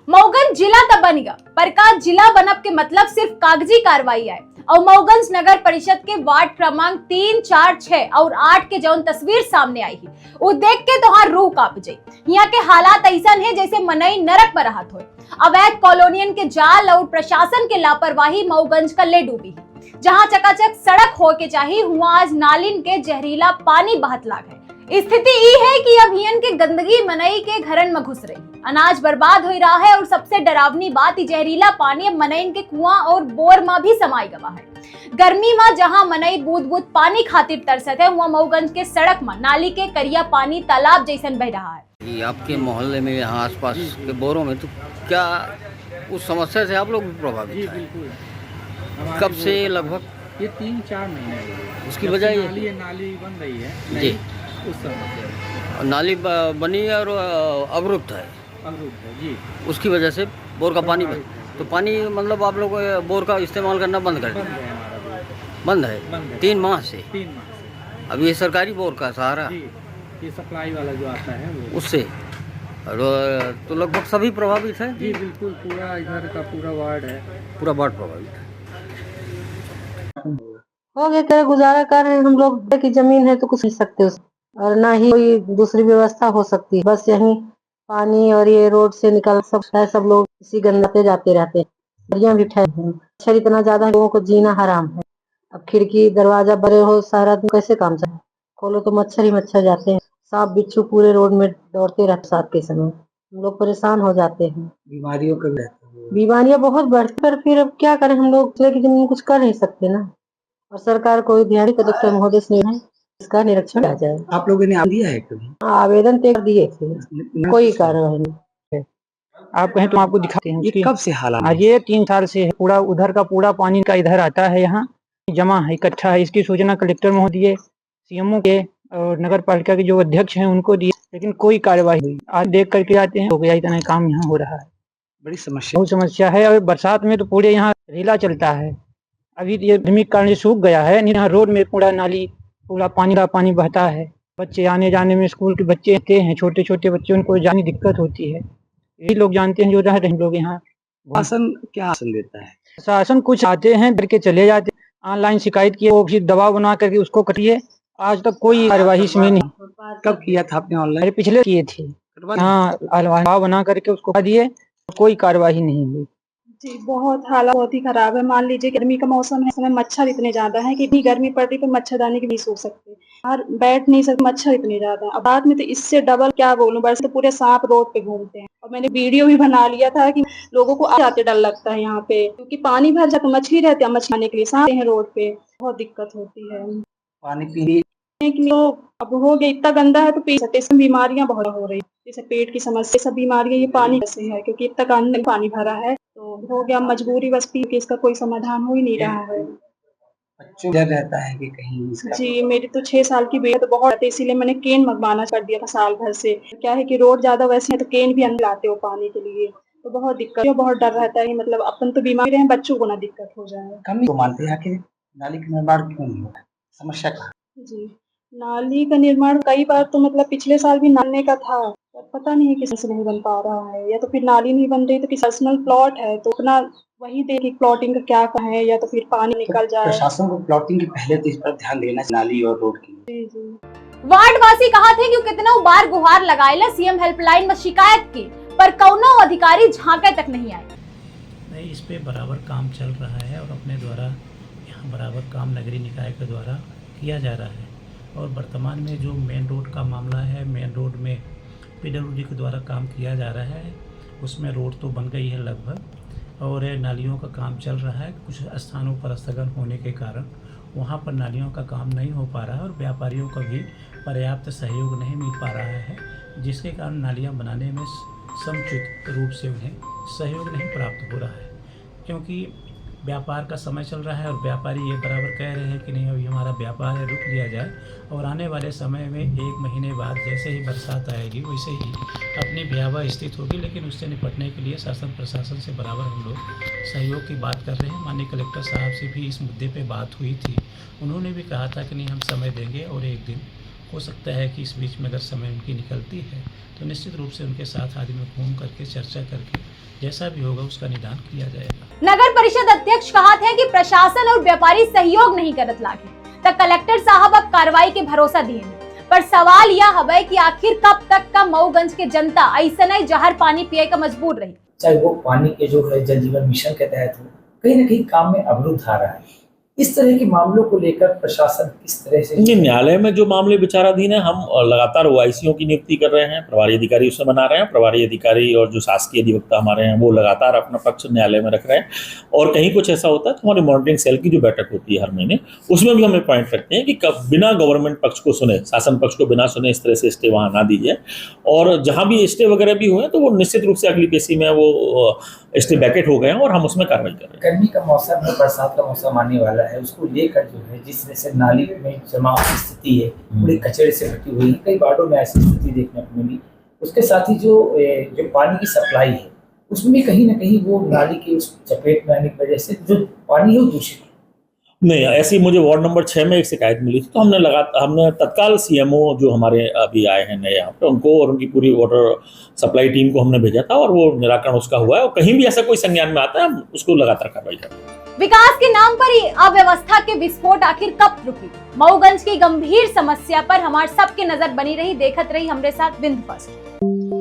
मऊगंज जिला तब बन गया पर का जिला बनब के मतलब सिर्फ कागजी कार्रवाई है। और मऊगंज नगर परिषद के वार्ड क्रमांक 3, 4, 6 और 8 के जौन तस्वीर सामने आई है वो देख के तोहार रूह कांप जाई। यहाँ के हालात ऐसा है जैसे मनई नरक में रहत हो। अवैध कॉलोनियन के जाल और प्रशासन के लापरवाही मऊगंज का ले डूबी है। जहाँ चकाचक सड़क हो के चाहिए हुआ आज नालिन के जहरीला पानी बहत लाग है। स्थिति ये है कि अब हियन के गंदगी मनई के घरन में घुस रही, अनाज बर्बाद हो रहा है और सबसे डरावनी बात ये जहरीला पानी अब मनईन के कुआं और बोर में भी समाई गवा है। गर्मी में जहां मनई बूंद बूंद पानी खातिर तरसत है वहाँ मऊगंज के सड़क में नाली के करिया पानी तालाब जैसन बह रहा है। आपके मोहल्ले में यहाँ आसपास के बोरों में तो क्या उस समस्या से आप लोग भी प्रभावित हैं? कब से लगभग ये 3-4 महीने हुए। उसकी वजह नाली बन रही है जी, उस समय नाली बनी है और अवरुद्ध है जी, उसकी वजह से बोर का पानी तो पानी मतलब आप लोग बोर का इस्तेमाल करना बंद कर दिया? बंद है 3 माह से। 3 माह से। अब ये सरकारी बोर का सहारा जी, ये सप्लाई वाला जो आता है वो उससे और तो लगभग सभी प्रभावित हैं। जी बिल्कुल, पूरा इधर का पूरा वार्ड है, पूरा वार्ड प्रभावित है। हो गया करे गुजारा कर रहे हैं हम लोग की जमीन है तो कुछ नहीं सकते उस और ना ही कोई दूसरी व्यवस्था हो सकती है। बस यहीं पानी और ये रोड से निकल सब है, सब लोग इसी गंदते जाते रहते हैं। बढ़िया भी ठहर हैं, मच्छर इतना ज्यादा है लोगों को जीना हराम है। अब खिड़की दरवाजा बड़े हो सारा दिन कैसे काम चले, खोलो तो मच्छर ही मच्छर जाते हैं। सांप बिच्छू पूरे रोड में दौड़ते रहते साथ के समय, हम लोग परेशान हो जाते हैं। बीमारियां बहुत बढ़ती पर फिर अब क्या करें, हम लोग दूसरे की जमीन कुछ कर नहीं सकते ना। और सरकार को ध्यान कलेक्टर महोदय से है इसका निरीक्षण किया जाए। आप लोगों ने दिया है कभी? आवेदन तय दिए थे, कोई कार्रवाई नहीं। आप कहें तो आपको दिखाते हैं। ये कब से हालात? आज ये 3 साल से है। पूरा उधर का पूरा पानी का इधर आता है, यहाँ जमा है, इकट्ठा है। इसकी सूचना कलेक्टर महोदय, सीएमओ के और नगर पालिका के जो अध्यक्ष हैं उनको दिए, लेकिन कोई कार्यवाही नहीं। आज देख करके आते हैं, हो गया इतना काम यहाँ हो रहा है। बड़ी समस्या, बहुत समस्या है। और बरसात में तो पूरे यहाँ रेला चलता है। अभी ये गर्मी के कारण सूख गया है, यहाँ रोड में पूरा नाली पूरा पानी बहता है। बच्चे आने जाने में, स्कूल के बच्चे आते हैं, छोटे छोटे बच्चे, उनको जाने दिक्कत होती है। यही लोग जानते हैं जो रह रहे हैं लोग यहाँ। शासन क्या आसन देता है? शासन कुछ आते हैं करके चले जाते हैं। ऑनलाइन शिकायत किए, वो फिर दबाव बना करके उसको कटिए। आज तक कोई कार्यवाही इसमें नहीं। कब किया था आपने ऑनलाइन? पिछले किए थे, हाँ, दबाव बना करके उसको दिए, कोई कार्यवाही नहीं हुई। जी बहुत हालत बहुत ही खराब है। मान लीजिए गर्मी का मौसम है, समय मच्छर इतने ज्यादा है कि इतनी गर्मी पड़ रही है, मच्छरदानी की नहीं सो सकते, बाहर बैठ नहीं सकते, मच्छर इतने ज्यादा है। अब रात में तो इससे डबल क्या बोलूं, बस तो पूरे सांप रोड पे घूमते हैं। और मैंने वीडियो भी बना लिया था कि लोगों को आते डर लगता है यहाँ पे, क्योंकि पानी भर जाता, मछली रहती है, मछली खाने के लिए सांप हैं रोड पे, बहुत दिक्कत होती है। पानी पीने तो अब हो गया इतना गंदा है तो पी सकते, इसमें बीमारियां बहुत हो रही है, जैसे पेट की समस्या, सब बीमारियां ये पानी से है, क्योंकि इतना गंदा पानी भरा है। तो हो गया मजबूरी बस पी के, इसका कोई समाधान हो ही नहीं रहा है। बच्चों डर रहता है कि कहीं इसका? जी मेरी तो 6 साल की बेटी तो बहुत है, इसीलिए मैंने केन मंगवाना कर दिया था साल भर से। क्या है कि रोड ज्यादा वैसे है तो केन भी अंदर लाते हो पानी के लिए, तो बहुत दिक्कत, बहुत डर रहता है। मतलब अपन तो बीमार रहे, बच्चों को ना दिक्कत हो जाए। कमी को मानते हैं आखिर नाली का निर्माण क्यों नहीं हो रहा है? समस्या कहाँ? जी नाली का निर्माण कई बार तो मतलब पिछले साल भी नालने का था, पता नहीं किसी से नहीं बन पा रहा है, या तो फिर नाली नहीं बन रही तो किसी पर्सनल प्लॉट है तो अपना वही देखे प्लॉटिंग का क्या है, या तो फिर पानी निकल जाए। प्रशासन को प्लॉटिंग के पहले तो इस पर ध्यान देना चाहिए, नाली और रोड की। जी जी वार्ड वासी कहा थे कि कितना बार गुहार लगाएला सीएम हेल्पलाइन में शिकायत की पर कौनो अधिकारी झांके तक नहीं आए। नहीं, इस पे बराबर काम चल रहा है और अपने द्वारा यहाँ बराबर काम नगरीय निकाय के द्वारा किया जा रहा है। और वर्तमान में जो मेन रोड का मामला है, मेन रोड में पीडब्ल्यूडी के द्वारा काम किया जा रहा है, उसमें रोड तो बन गई है लगभग, और नालियों का काम चल रहा है। कुछ स्थानों पर स्थगन होने के कारण वहाँ पर नालियों का काम नहीं हो पा रहा है और व्यापारियों का भी पर्याप्त सहयोग नहीं मिल पा रहा है, जिसके कारण नालियाँ बनाने में समुचित रूप से उन्हें सहयोग नहीं प्राप्त हो रहा है। क्योंकि व्यापार का समय चल रहा है और व्यापारी ये बराबर कह रहे हैं कि नहीं अभी हमारा व्यापार है, रुक लिया जाए, और आने वाले समय में 1 महीने बाद जैसे ही बरसात आएगी वैसे ही अपनी भयावह स्थिति होगी। लेकिन उससे निपटने के लिए शासन प्रशासन से बराबर हम लोग सहयोग की बात कर रहे हैं। माननीय कलेक्टर साहब से भी इस मुद्दे पे बात हुई थी, उन्होंने भी कहा था कि नहीं हम समय देंगे, और एक दिन हो सकता है कि इस बीच में अगर समय उनकी निकलती है तो निश्चित रूप से उनके साथ आदमी में घूम करके चर्चा करके जैसा भी होगा उसका निदान किया जाएगा। नगर परिषद अध्यक्ष कहत है कि प्रशासन और व्यापारी सहयोग नहीं करत लागे तक कलेक्टर साहब अब कार्रवाई के भरोसा दिए पर सवाल यह है कि आखिर कब तक का मऊगंज के जनता ऐसा नहीं जहर पानी पिए का मजबूर रही। चाहे वो पानी के जो है जल जीवन मिशन के तहत हो, कहीं ना कहीं काम में अवरुद्ध आ रहा है। इस तरह के मामलों को लेकर प्रशासन किस तरह से न्यायालय में जो मामले विचाराधीन है, हम लगातार ओआईसीओ की नियुक्ति कर रहे हैं, प्रभारी अधिकारी उसमें बना रहे हैं। प्रभारी अधिकारी और जो शासकीय अधिवक्ता हमारे हैं वो लगातार अपना पक्ष न्यायालय में रख रहे हैं। और कहीं कुछ ऐसा होता है तो हमारी मॉनिटरिंग सेल की जो बैठक होती है हर महीने, उसमें भी हम पॉइंट रखते हैं कि कब बिना गवर्नमेंट पक्ष को सुने, शासन पक्ष को बिना सुने इस तरह से स्टे वहाँ ना दीजिए। और जहाँ भी स्टे वगैरह भी हुए तो वो निश्चित रूप से अगली पेशी में वो स्टे बैकेट हो गए हैं और हम उसमें कार्रवाई कर रहे हैं। गर्मी का मौसम है, बरसात का मौसम आने वाला है, उसको लेकर जो है जिस तरह से नाली में जमाव की स्थिति है, पूरे कचरे से भरी हुई है, कई वार्डों में ऐसी स्थिति देखने को मिली। उसके साथ ही जो पानी की सप्लाई है उसमें कहीं ना कहीं वो नाली की उस चपेट में आने की वजह से जो पानी है वो दूषित। नहीं, ऐसी मुझे वार्ड नंबर 6 में एक शिकायत मिली थी, तो हमने तत्काल सीएमओ जो हमारे अभी आए हैं नए यहाँ पे, उनको और उनकी पूरी वाटर सप्लाई टीम को हमने भेजा था और वो निराकरण उसका हुआ है। और कहीं भी ऐसा कोई संज्ञान में आता है हम उसको लगातार कार्रवाई करते हैं। विकास के नाम पर ही अव्यवस्था के विस्फोट आखिर कब रुकी? मऊगंज की गंभीर समस्या पर हमारे सबके नजर बनी रही। देखत रही हमरे साथ विंध्य फर्स्ट।